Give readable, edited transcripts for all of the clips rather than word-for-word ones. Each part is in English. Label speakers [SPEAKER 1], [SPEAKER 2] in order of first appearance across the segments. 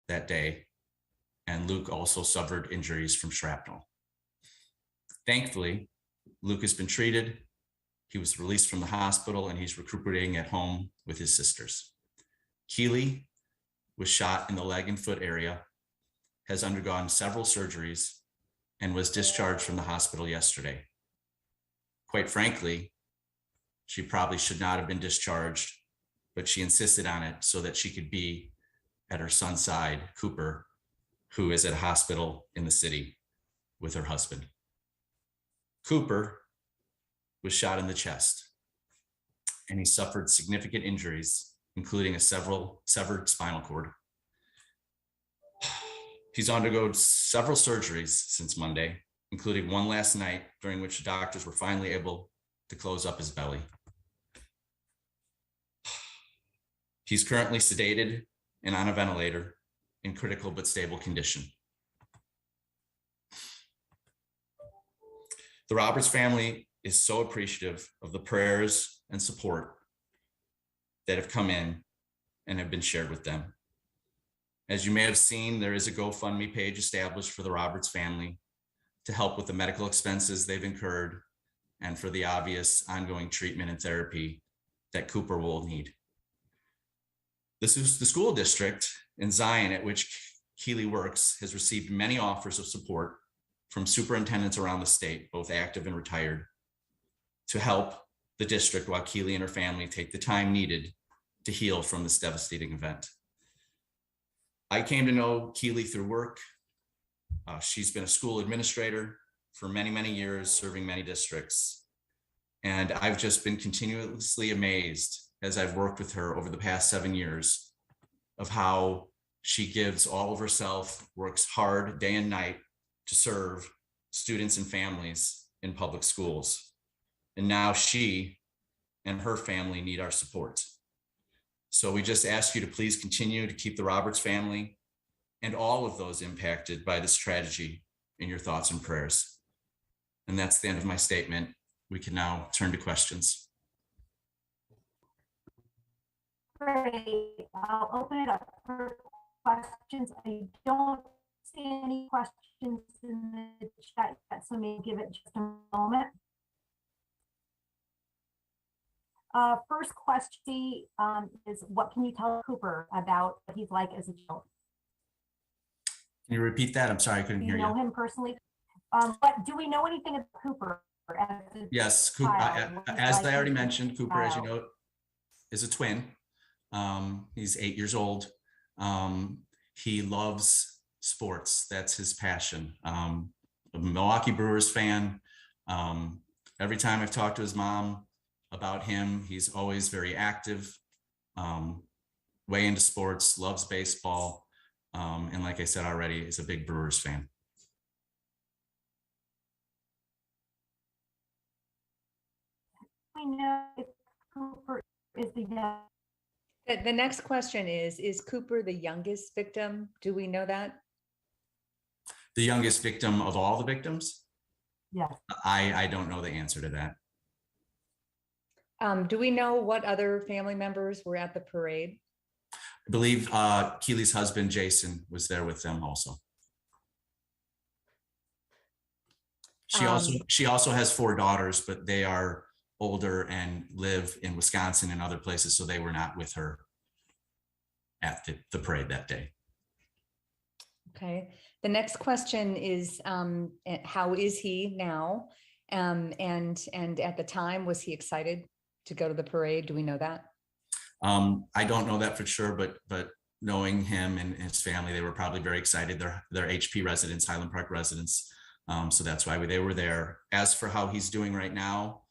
[SPEAKER 1] that day, and Luke also suffered injuries from shrapnel. Thankfully, Luke has been treated. He was released from the hospital and he's recuperating at home with his sisters. Keeley was shot in the leg and foot area, has undergone several surgeries, and was discharged from the hospital yesterday. Quite frankly, she probably should not have been discharged, but she insisted on it so that she could be at her son's side, Cooper, who is at a hospital in the city with her husband. Cooper was shot in the chest, and he suffered significant injuries, including a severed spinal cord. He's undergone several surgeries since Monday, including one last night, during which the doctors were finally able to close up his belly. He's currently sedated and on a ventilator in critical but stable condition. The Roberts family is so appreciative of the prayers and support that have come in and have been shared with them. As you may have seen, there is a GoFundMe page established for the Roberts family to help with the medical expenses they've incurred and for the obvious ongoing treatment and therapy that Cooper will need. The school district in Zion, at which Keeley works, has received many offers of support from superintendents around the state, both active and retired, to help the district while Keeley and her family take the time needed to heal from this devastating event. I came to know Keeley through work. She's been a school administrator for many, many years, serving many districts. And I've just been continuously amazed as I've worked with her over the past 7 years of how she gives all of herself, works hard day and night to serve students and families in public schools. And now she and her family need our support. So we just ask you to please continue to keep the Roberts family and all of those impacted by this tragedy in your thoughts and prayers. And that's the end of my statement. We can now turn to questions.
[SPEAKER 2] Great. I'll open it up for questions. I don't see any questions in the chat yet, so maybe give it just a moment. First question is, what can you tell Cooper about what he's like as a child?
[SPEAKER 1] Can you repeat that? I'm sorry, I couldn't hear you.
[SPEAKER 2] Do you know him personally? But do we know anything about Cooper?
[SPEAKER 1] Yes, Cooper, as I already mentioned, Cooper, as you know, is a twin. He's 8 years old. He loves sports. That's his passion. A Milwaukee Brewers fan. Every time I've talked to his mom about him, he's always very active, way into sports, loves baseball. And like I said already, is a big Brewers fan.
[SPEAKER 2] We know if Cooper is the youngest.
[SPEAKER 3] The next question is Cooper the youngest victim? Do we know that?
[SPEAKER 1] The youngest victim of all the victims?
[SPEAKER 2] Yes.
[SPEAKER 1] I don't know the answer to that.
[SPEAKER 3] Do we know what other family members were at the parade?
[SPEAKER 1] I believe Keeley's husband, Jason, was there with them also. She also has 4 daughters, but they are older and live in Wisconsin and other places, so they were not with her at the parade that day.
[SPEAKER 3] Okay. The next question is, how is he now? And at the time, was he excited to go to the parade? Do we know that?
[SPEAKER 1] I don't know that for sure, but knowing him and his family, they were probably very excited. They're HP residents, Highland Park residents. So that's why they were there. As for how he's doing right now,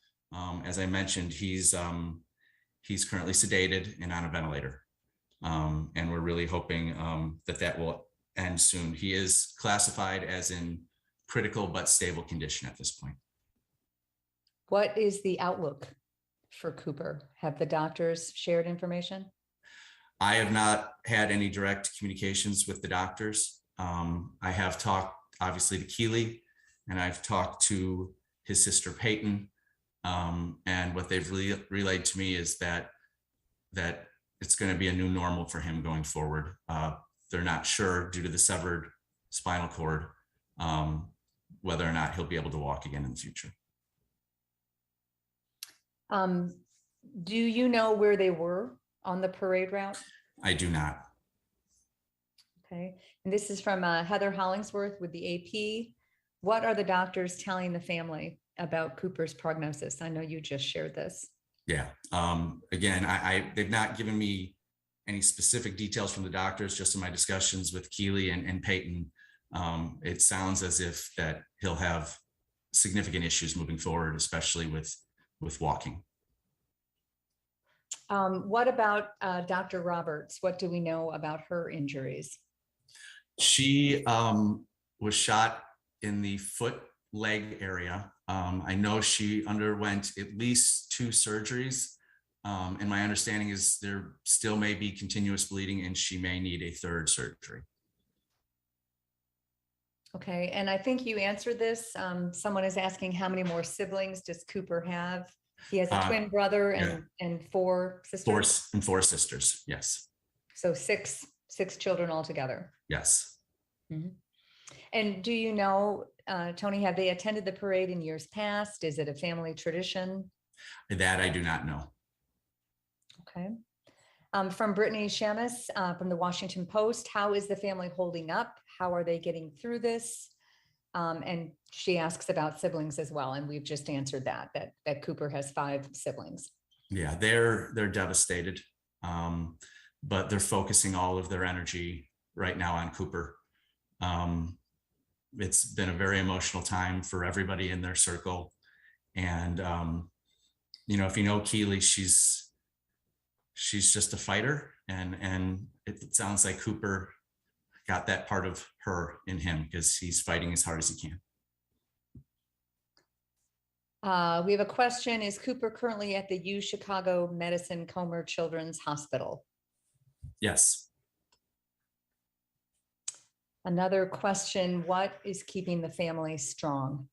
[SPEAKER 1] as I mentioned, he's currently sedated and on a ventilator. And we're really hoping that will end soon. He is classified as in critical but stable condition at this point.
[SPEAKER 3] What is the outlook for Cooper? Have the doctors shared information?
[SPEAKER 1] I have not had any direct communications with the doctors. I have talked obviously to Keeley, and I've talked to his sister Peyton. And what they've relayed to me is that it's going to be a new normal for him going forward. they're not sure due to the severed spinal cord whether or not he'll be able to walk again in the future.
[SPEAKER 3] Do you know where they were on the parade route?
[SPEAKER 1] I do not.
[SPEAKER 3] Okay, and this is from Heather Hollingsworth with the AP. What are the doctors telling the family about Cooper's prognosis? I know you just shared this.
[SPEAKER 1] Yeah. Again, they've not given me any specific details from the doctors, just in my discussions with Keeley and Peyton. It sounds as if that he'll have significant issues moving forward, especially with walking.
[SPEAKER 3] What about Dr. Roberts? What do we know about her injuries?
[SPEAKER 1] She was shot in the foot leg area. I know she underwent at least 2 surgeries. And my understanding is there still may be continuous bleeding and she may need a 3rd surgery.
[SPEAKER 3] Okay, and I think you answered this. Someone is asking how many more siblings does Cooper have? He has a twin brother and 4 sisters.
[SPEAKER 1] 4 sisters, yes.
[SPEAKER 3] So six children altogether.
[SPEAKER 1] Yes.
[SPEAKER 3] Mm-hmm. And do you know, Tony, have they attended the parade in years past? Is it a family tradition?
[SPEAKER 1] That I do not know.
[SPEAKER 3] Okay. From Brittany Shamus from the Washington Post, how is the family holding up? How are they getting through this? And she asks about siblings as well. And we've just answered that Cooper has 5 siblings. Yeah,
[SPEAKER 1] they're devastated, but they're focusing all of their energy right now on Cooper. It's been a very emotional time for everybody in their circle. And, if you know Keeley, she's just a fighter, and it sounds like Cooper got that part of her in him because he's fighting as hard as he can.
[SPEAKER 3] We have a question. Is Cooper currently at the U Chicago Medicine Comer Children's Hospital?
[SPEAKER 1] Yes.
[SPEAKER 3] Another question. What is keeping the family strong?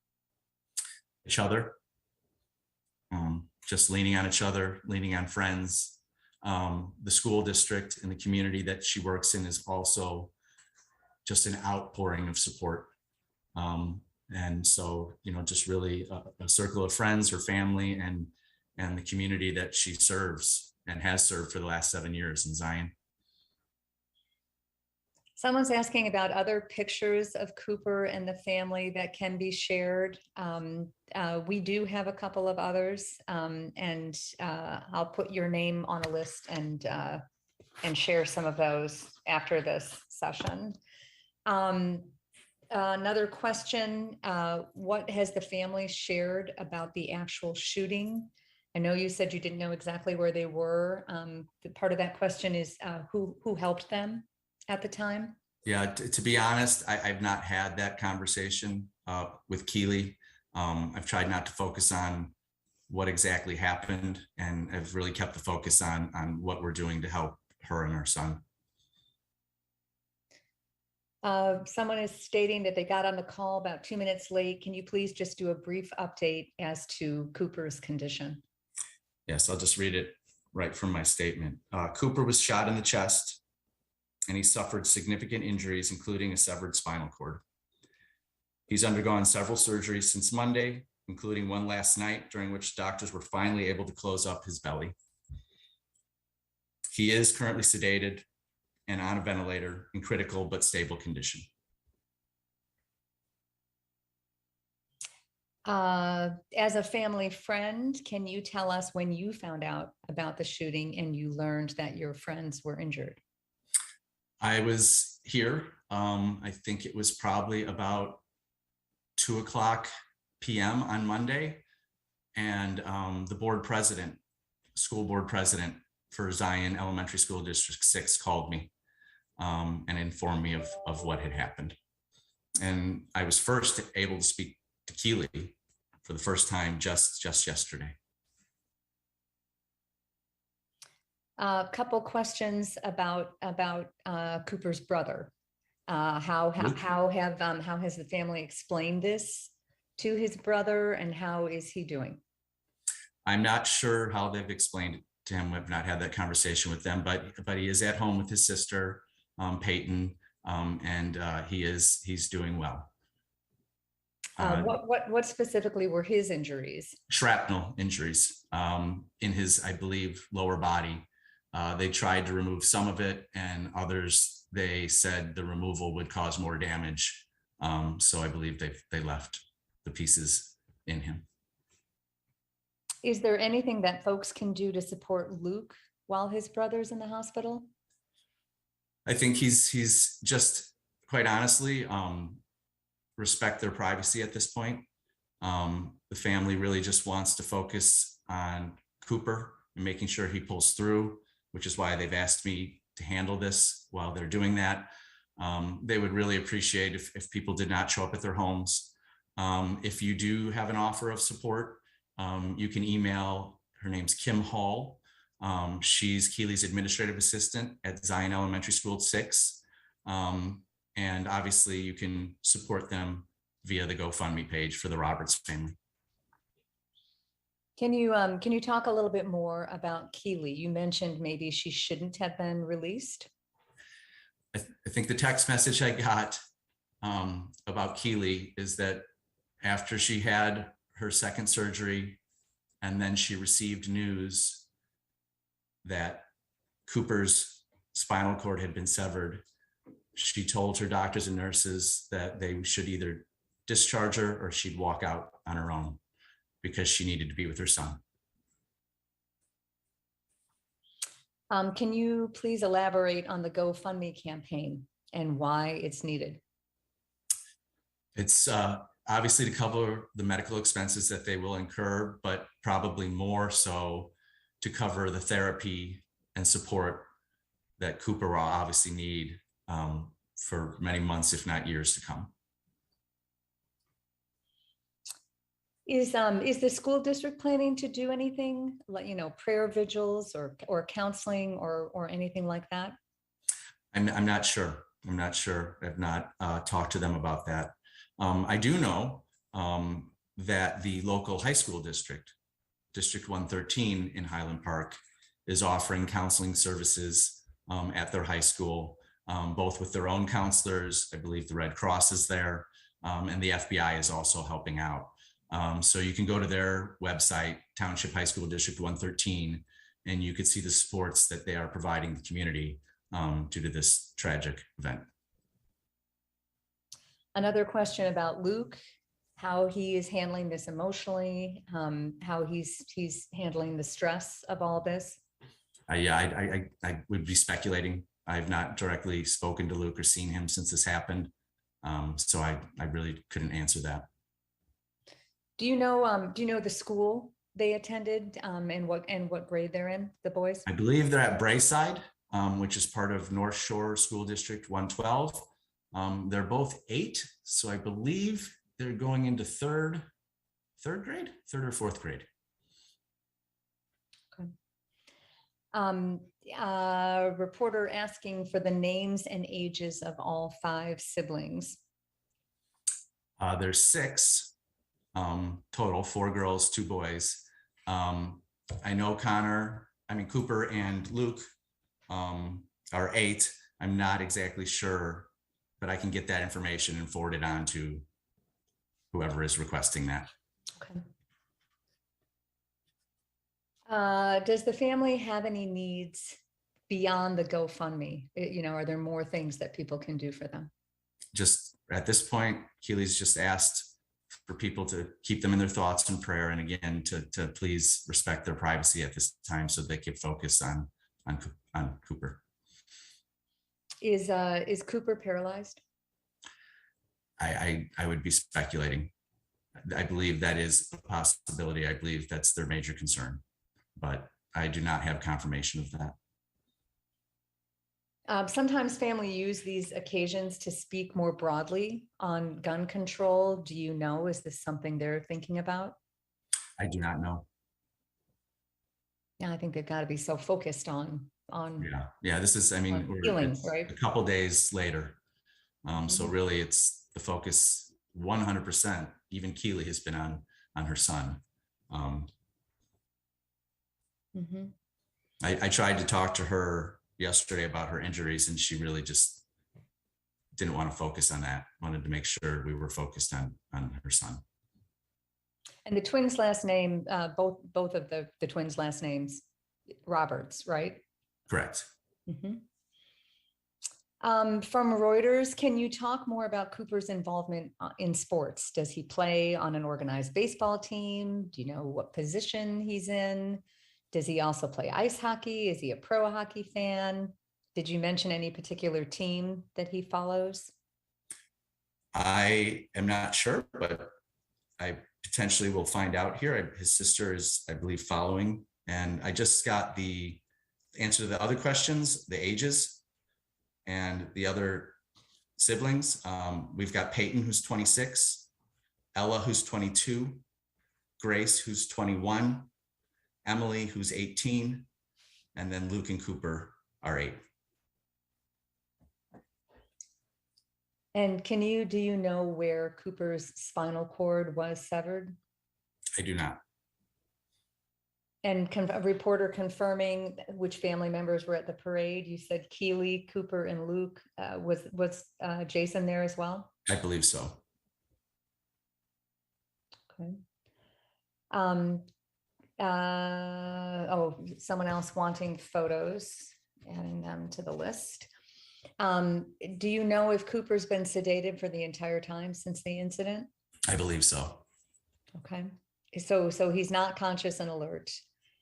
[SPEAKER 1] Each other. Just leaning on each other, leaning on friends. The school district and the community that she works in is also just an outpouring of support. And so, just really a circle of friends, her family, and the community that she serves and has served for the last 7 years in Zion.
[SPEAKER 3] Someone's asking about other pictures of Cooper and the family that can be shared. We do have a couple of others, and I'll put your name on a list and share some of those after this session. Another question, what has the family shared about the actual shooting? I know you said you didn't know exactly where they were. The part of that question is who helped them at the time? Yeah, to be honest, I've not had that conversation with Keeley. I've tried not to focus on what exactly happened, and I've really kept the focus on what we're doing to help her and her son. Someone is stating that they got on the call about 2 minutes late. Can you please just do a brief update as to Cooper's condition? Yes, I'll just read it right from my statement. Cooper was shot in the chest, and he suffered significant injuries, including a severed spinal cord. He's undergone several surgeries since Monday, including one last night, during which doctors were finally able to close up his belly. He is currently sedated and on a ventilator in critical but stable condition. As a family friend, can you tell us when you found out about the shooting and you learned that your friends were injured? I was here. I think it was probably about 2:00 p.m. on Monday. And the school board president for Zion Elementary School District 6 called me and informed me of what had happened. And I was first able to speak to Keeley for the first time just yesterday. A couple questions about Cooper's brother. How has the family explained this to his brother, and how is he doing? I'm not sure how they've explained it to him. I've not had that conversation with them, but he is at home with his sister.
[SPEAKER 1] Peyton, and he's doing well.
[SPEAKER 3] What specifically were his injuries?
[SPEAKER 1] Shrapnel injuries in his, I believe, lower body. They tried to remove some of it, and others, they said the removal would cause more damage. So I believe they left the pieces in him.
[SPEAKER 3] Is there anything that folks can do to support Luke while his brother's in the hospital?
[SPEAKER 1] I think he's just, quite honestly, respect their privacy at this point. The family really just wants to focus on Cooper and making sure he pulls through, which is why they've asked me to handle this while they're doing that. They would really appreciate if people did not show up at their homes. If you do have an offer of support, you can email, her name's Kim Hall. She's Keeley's administrative assistant at Zion Elementary School 6. And obviously you can support them via the GoFundMe page for the Roberts family.
[SPEAKER 3] Can you talk a little bit more about Keeley? You mentioned maybe she shouldn't have been released.
[SPEAKER 1] I think the text message I got about Keeley is that after she had her second surgery, and then she received news that Cooper's spinal cord had been severed, she told her doctors and nurses that they should either discharge her or she'd walk out on her own because she needed to be with her son.
[SPEAKER 3] Can you please elaborate on the GoFundMe campaign and why it's needed?
[SPEAKER 1] It's obviously to cover the medical expenses that they will incur, but probably more so to cover the therapy and support that Cooper will obviously need for many months, if not years to come.
[SPEAKER 3] Is the school district planning to do anything like, prayer vigils or counseling or anything like that?
[SPEAKER 1] I'm not sure. I'm not sure. I've not talked to them about that. I do know that the local high school district, District 113 in Highland Park, is offering counseling services at their high school, both with their own counselors. I believe the Red Cross is there, and the FBI is also helping out. So you can go to their website, Township High School District 113, and you could see the supports that they are providing the community due to this tragic event.
[SPEAKER 3] Another question about Luke, how he is handling this emotionally, how he's handling the stress of all this.
[SPEAKER 1] Yeah, I would be speculating. I have not directly spoken to Luke or seen him since this happened. So I really couldn't answer that.
[SPEAKER 3] Do you know the school they attended and what grade they're in, the boys?
[SPEAKER 1] I believe they're at Brayside, which is part of North Shore School District 112. They're both 8, so I believe they're going into third grade, 3rd or 4th grade.
[SPEAKER 3] Okay. Reporter asking for the names and ages of all 5 siblings.
[SPEAKER 1] There's 6 total, 4 girls, 2 boys. I know Cooper and Luke are 8. I'm not exactly sure, but I can get that information and forward it on to whoever is requesting that.
[SPEAKER 3] Okay. Does the family have any needs beyond the GoFundMe? Are there more things that people can do for them?
[SPEAKER 1] Just at this point, Keeley's just asked for people to keep them in their thoughts and prayer, and again to please respect their privacy at this time so they can focus on Cooper.
[SPEAKER 3] Is Cooper paralyzed?
[SPEAKER 1] I would be speculating. I believe that is a possibility. I believe that's their major concern, but I do not have confirmation of that.
[SPEAKER 3] Sometimes family use these occasions to speak more broadly on gun control. Do you know, is this something they're thinking about?
[SPEAKER 1] I do not know.
[SPEAKER 3] Yeah, I think they've got to be so focused on
[SPEAKER 1] yeah. This is, we're
[SPEAKER 3] healing, right?
[SPEAKER 1] A couple days later. So really it's the focus 100%. Even Keeley has been on her son. I tried to talk to her yesterday about her injuries, and she really just didn't want to focus on that. Wanted to make sure we were focused on her son.
[SPEAKER 3] And the twins' last name, both of the twins' last names, Roberts, right?
[SPEAKER 1] Correct.
[SPEAKER 3] Mm-hmm. From Reuters, can you talk more about Cooper's involvement in sports? Does he play on an organized baseball team? Do you know what position he's in? Does he also play ice hockey? Is he a pro hockey fan? Did you mention any particular team that he follows?
[SPEAKER 1] I am not sure, but I potentially will find out here. His sister is, I believe, following. And I just got the answer to the other questions, the ages and the other siblings. We've got Peyton, who's 26, Ella, who's 22, Grace, who's 21, Emily, who's 18, and then Luke and Cooper are 8.
[SPEAKER 3] And do you know where Cooper's spinal cord was severed?
[SPEAKER 1] I do not.
[SPEAKER 3] And a reporter confirming which family members were at the parade. You said Keeley, Cooper, and Luke. Was Jason there as well?
[SPEAKER 1] I believe so.
[SPEAKER 3] Okay. Someone else wanting photos, adding them to the list. Do you know if Cooper's been sedated for the entire time since the incident?
[SPEAKER 1] I believe so.
[SPEAKER 3] Okay. So he's not conscious and alert.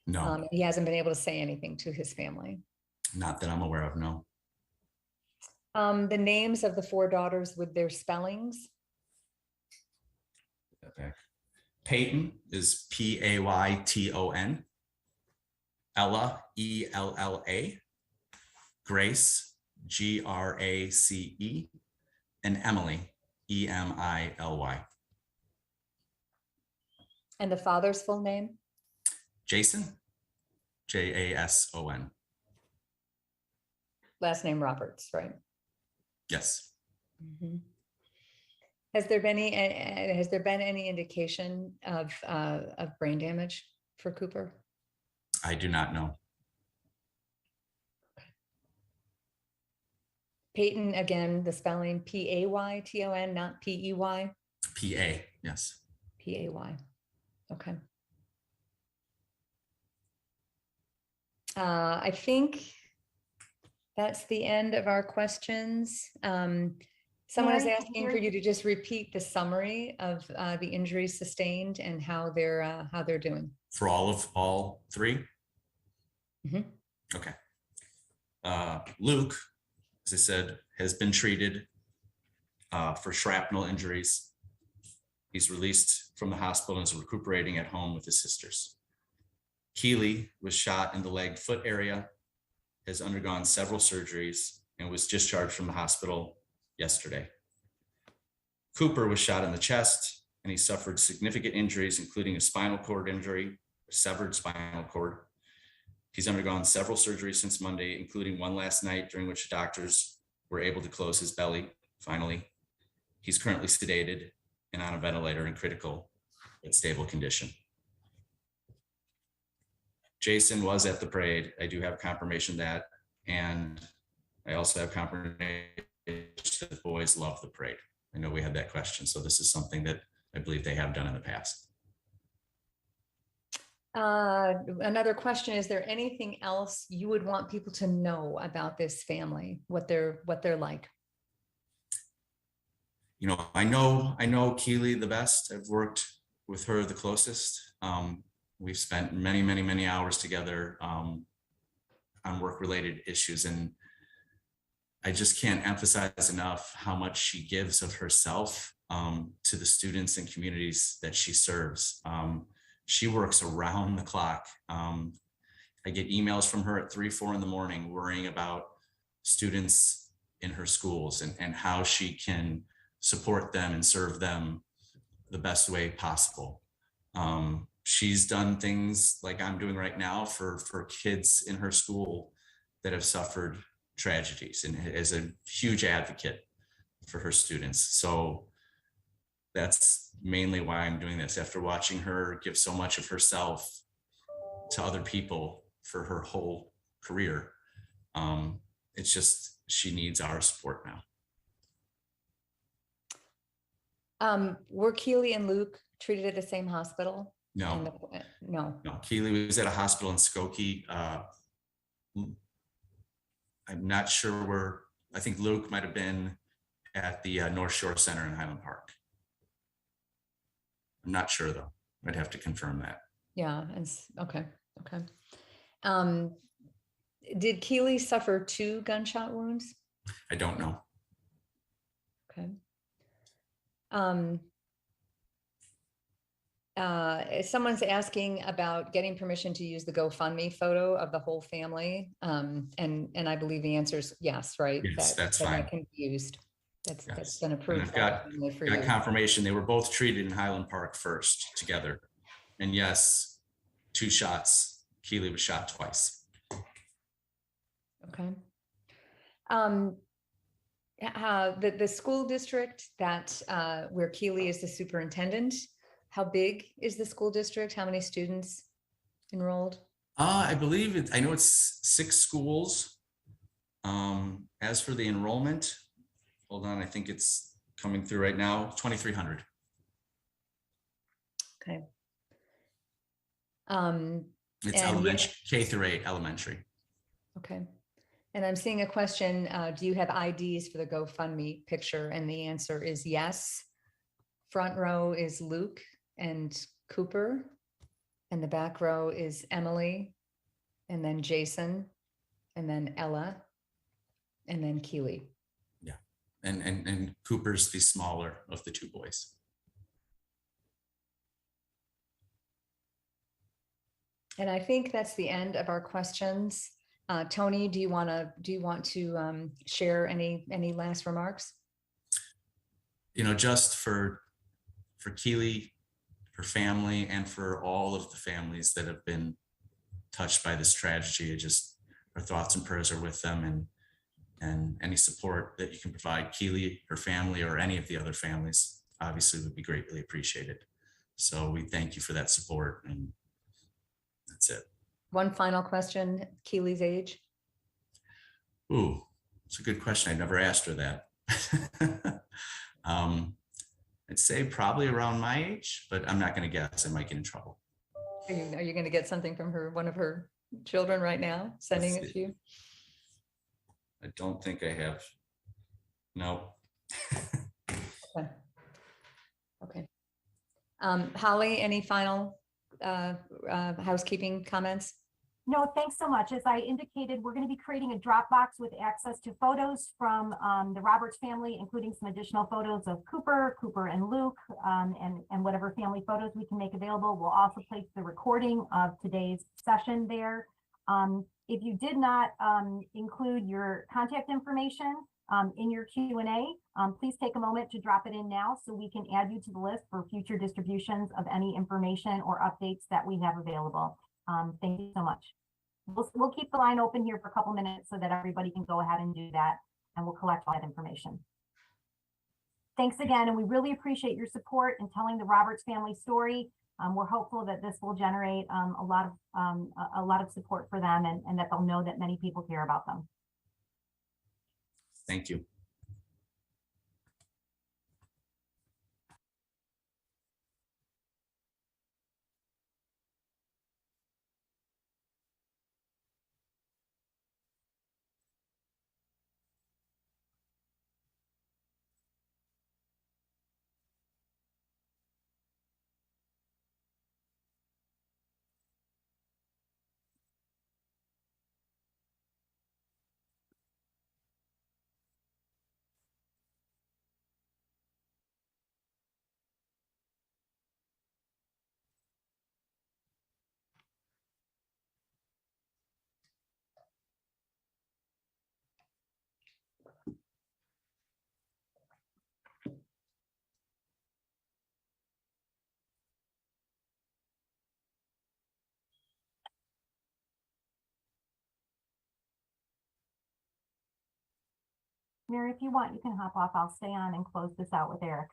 [SPEAKER 1] No.
[SPEAKER 3] He hasn't been able to say anything to his family.
[SPEAKER 1] Not that I'm aware of, no.
[SPEAKER 3] The names of the 4 daughters with their spellings.
[SPEAKER 1] Okay. Peyton is Payton. Ella, Ella. Grace, Grace, and Emily, Emily.
[SPEAKER 3] And the father's full name?
[SPEAKER 1] Jason, Jason.
[SPEAKER 3] Last name Roberts, right?
[SPEAKER 1] Yes.
[SPEAKER 3] Mm-hmm. Has there been any indication of brain damage for Cooper?
[SPEAKER 1] I do not know.
[SPEAKER 3] Peyton, again, the spelling Payton, not Pey.
[SPEAKER 1] PA, yes.
[SPEAKER 3] Pay. Okay. I think that's the end of our questions. Someone is asking for you to just repeat the summary of the injuries sustained and how they're doing.
[SPEAKER 1] For all 3?
[SPEAKER 3] Mm-hmm.
[SPEAKER 1] Okay. Luke, as I said, has been treated for shrapnel injuries. He's released from the hospital and is recuperating at home with his sisters. Keeley was shot in the leg foot area, has undergone several surgeries, and was discharged from the hospital yesterday. Cooper was shot in the chest, and he suffered significant injuries, including a spinal cord injury, a severed spinal cord. He's undergone several surgeries since Monday, including one last night, during which the doctors were able to close his belly, finally. He's currently sedated and on a ventilator in critical but stable condition. Jason was at the parade. I do have confirmation of that. And I also have confirmation that boys love the parade. I know we had that question. So this is something that I believe they have done in the past.
[SPEAKER 3] Another question, is there anything else you would want people to know about this family, what they're like?
[SPEAKER 1] You know, I know Keeley the best. I've worked with her the closest. We've spent many hours together on work-related issues, and I just can't emphasize enough how much she gives of herself to the students and communities that she serves. She works around the clock. I get emails from her at 3, 4 in the morning worrying about students in her schools and how she can support them and serve them the best way possible. She's done things like I'm doing right now for kids in her school that have suffered tragedies, and is a huge advocate for her students. So that's mainly why I'm doing this, after watching her give so much of herself to other people for her whole career. It's just, she needs our support now.
[SPEAKER 3] Were Keeley and Luke treated at the same hospital?
[SPEAKER 1] No,
[SPEAKER 3] No.
[SPEAKER 1] no. Keeley was at a hospital in Skokie. I'm not sure where. I think Luke might have been at the North Shore Center in Highland Park. I'm not sure though. I'd have to confirm that.
[SPEAKER 3] Yeah. Okay. Did Keeley suffer 2 gunshot wounds?
[SPEAKER 1] I don't know.
[SPEAKER 3] Okay. Someone's asking about getting permission to use the GoFundMe photo of the whole family. And I believe the answer is yes, right?
[SPEAKER 1] Yes, that's fine.
[SPEAKER 3] That can be used. That's
[SPEAKER 1] Yes.
[SPEAKER 3] been
[SPEAKER 1] And
[SPEAKER 3] approved.
[SPEAKER 1] I've got confirmation they were both treated in Highland Park first together. And yes, 2 shots. Keeley was shot twice.
[SPEAKER 3] Okay. The school district that where Keeley is the superintendent, how big is the school district? How many students enrolled?
[SPEAKER 1] I believe I know it's 6 schools. As for the enrollment, hold on, I think it's coming through right now, 2,300.
[SPEAKER 3] Okay.
[SPEAKER 1] It's elementary, K through 8 elementary.
[SPEAKER 3] Okay. And I'm seeing a question, do you have IDs for the GoFundMe picture? And the answer is yes. Front row is Luke and Cooper. And the back row is Emily, and then Jason, and then Ella, and then Keeley.
[SPEAKER 1] Yeah. And Cooper's the smaller of the 2 boys.
[SPEAKER 3] And I think that's the end of our questions. Tony, do you want to share any last remarks?
[SPEAKER 1] Just for Keeley, her family, and for all of the families that have been touched by this tragedy, our thoughts and prayers are with them, and any support that you can provide Keeley, her family, or any of the other families, obviously would be greatly appreciated. So we thank you for that support, and that's it.
[SPEAKER 3] One final question, Keeley's age?
[SPEAKER 1] Ooh, it's a good question. I never asked her that. I'd say probably around my age, but I'm not going to guess. I might get in trouble.
[SPEAKER 3] Are you going to get something from one of her children right now, sending it to you?
[SPEAKER 1] I don't think I have. No.
[SPEAKER 3] Okay. Holly, any final housekeeping comments?
[SPEAKER 2] No, thanks so much. As I indicated, we're going to be creating a Dropbox with access to photos from the Roberts family, including some additional photos of Cooper and Luke, and whatever family photos we can make available. We'll also place the recording of today's session there. If you did not include your contact information in your Q&A, please take a moment to drop it in now so we can add you to the list for future distributions of any information or updates that we have available. Thank you so much. We'll keep the line open here for a couple minutes so that everybody can go ahead and do that, and we'll collect all that information. Thanks again, and we really appreciate your support in telling the Roberts family story. We're hopeful that this will generate a lot of support for them, and that they'll know that many people care about them.
[SPEAKER 1] Thank you.
[SPEAKER 2] Mary, if you want, you can hop off. I'll stay on and close this out with Eric.